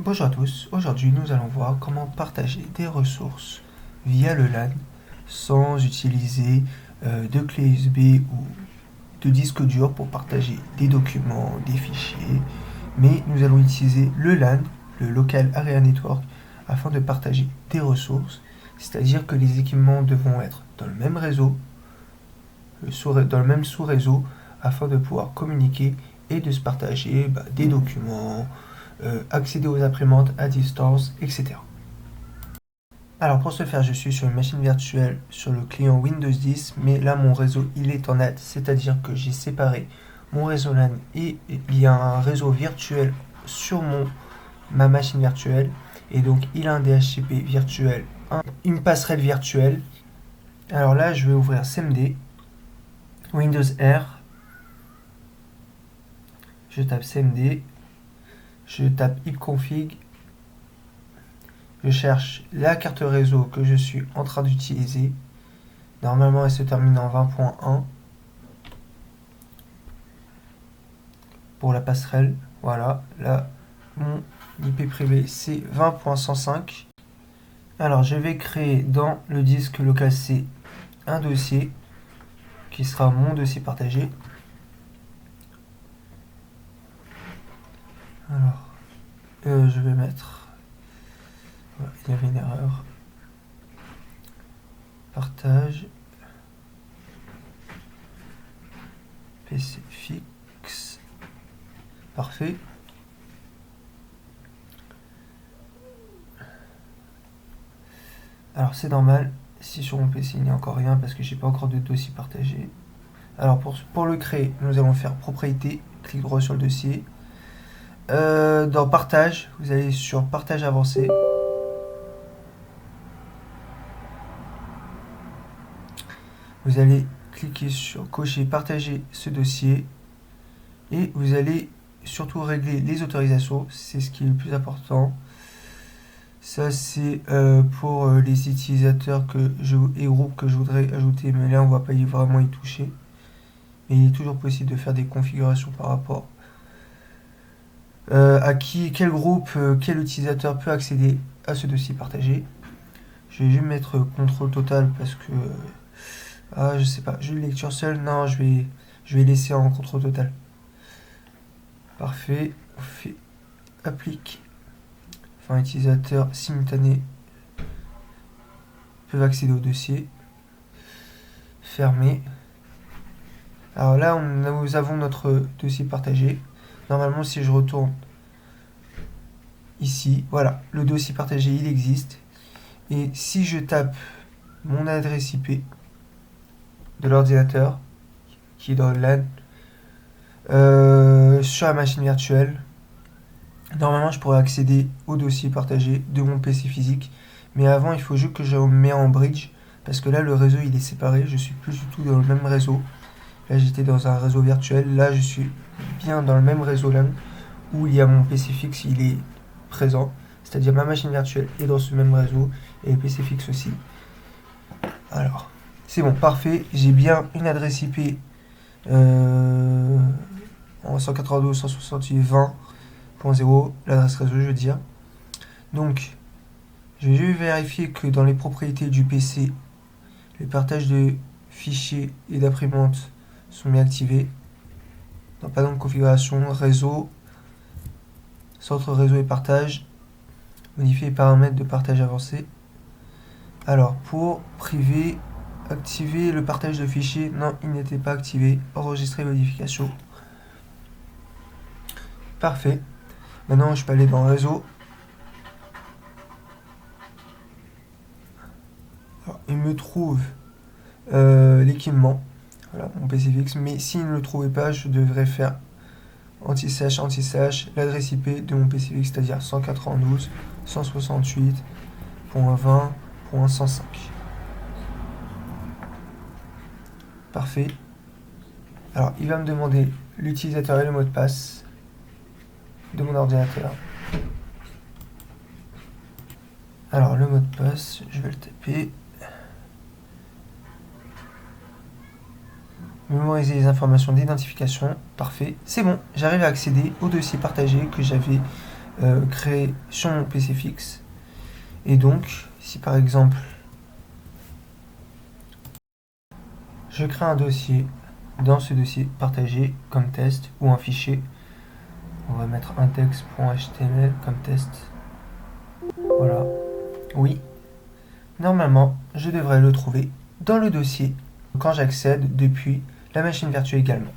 Bonjour à tous, aujourd'hui nous allons voir comment partager des ressources via le LAN sans utiliser de clé USB ou de disque dur pour partager des documents, des fichiers, mais nous allons utiliser le LAN, le Local Area Network, afin de partager des ressources, c'est-à-dire que les équipements devront être dans le même réseau, dans le même sous-réseau, afin de pouvoir communiquer et de se partager des documents, accéder aux imprimantes à distance, etc. Alors pour ce faire, je suis sur une machine virtuelle sur le client Windows 10, mais là mon réseau il est en NAT, c'est-à-dire que j'ai séparé mon réseau LAN et il y a un réseau virtuel sur ma machine virtuelle, et donc il a un DHCP virtuel, une passerelle virtuelle. Alors là je vais ouvrir CMD, Windows R, je tape CMD, je tape ipconfig, je cherche la carte réseau que je suis en train d'utiliser. Normalement, elle se termine en 20.1 pour la passerelle. Voilà, là, mon IP privé, c'est 20.105. Alors, je vais créer dans le disque local C un dossier qui sera mon dossier partagé. Alors, je vais mettre... Voilà, il y avait une erreur. Partage. PC fixe. Parfait. Alors c'est normal, si sur mon PC il n'y a encore rien parce que j'ai pas encore de dossier partagé. Alors pour le créer, nous allons faire propriété, clic droit sur le dossier. Dans partage, vous allez sur partage avancé. Vous allez cliquer sur cocher partager ce dossier et vous allez surtout régler les autorisations, c'est ce qui est le plus important. Ça c'est pour les utilisateurs et groupes que je voudrais ajouter, mais là on va pas vraiment y toucher. Mais il est toujours possible de faire des configurations par rapport à quel groupe, quel utilisateur peut accéder à ce dossier partagé. Je vais juste mettre contrôle total parce que je sais pas, je lecture seule, non, je vais laisser en contrôle total. Parfait, on fait applique. Enfin, utilisateurs simultanés peuvent accéder au dossier. Fermé. Alors là, nous avons notre dossier partagé. Normalement, si je retourne ici, voilà, le dossier partagé, il existe. Et si je tape mon adresse IP de l'ordinateur, qui est dans le LAN, sur la machine virtuelle, normalement, je pourrais accéder au dossier partagé de mon PC physique. Mais avant, il faut juste que je me mette en bridge, parce que là, le réseau, il est séparé. Je suis plus du tout dans le même réseau. Là, j'étais dans un réseau virtuel. Là, je suis bien dans le même réseau LAN, où il y a mon PC fixe, il est présent. C'est-à-dire ma machine virtuelle est dans ce même réseau, et le PC fixe aussi. Alors, c'est bon, parfait. J'ai bien une adresse IP en 192.168.20.0, l'adresse réseau, je veux dire. Donc, je vais juste vérifier que dans les propriétés du PC, les partages de fichiers et d'imprimantes sont bien activés. Dans panneau de configuration, réseau, centre réseau et partage, modifier les paramètres de partage avancé. Alors, pour privé, activer le partage de fichiers, non, il n'était pas activé. Enregistrer modification. Parfait. Maintenant, je peux aller dans réseau. Alors, il me trouve l'équipement. Voilà, mon PC fixe. Mais s'il ne le trouvait pas, je devrais faire anti-slash l'adresse IP de mon PC fixe, c'est-à-dire 192.168.20.105. Parfait. Alors, il va me demander l'utilisateur et le mot de passe de mon ordinateur. Alors, le mot de passe, je vais le taper. Mémoriser les informations d'identification. Parfait. C'est bon, j'arrive à accéder au dossier partagé que j'avais créé sur mon PC fixe. Et donc, si par exemple, je crée un dossier, dans ce dossier partagé comme test ou un fichier, on va mettre index.html comme test. Voilà. Oui. Normalement, je devrais le trouver dans le dossier quand j'accède depuis la machine virtuelle également.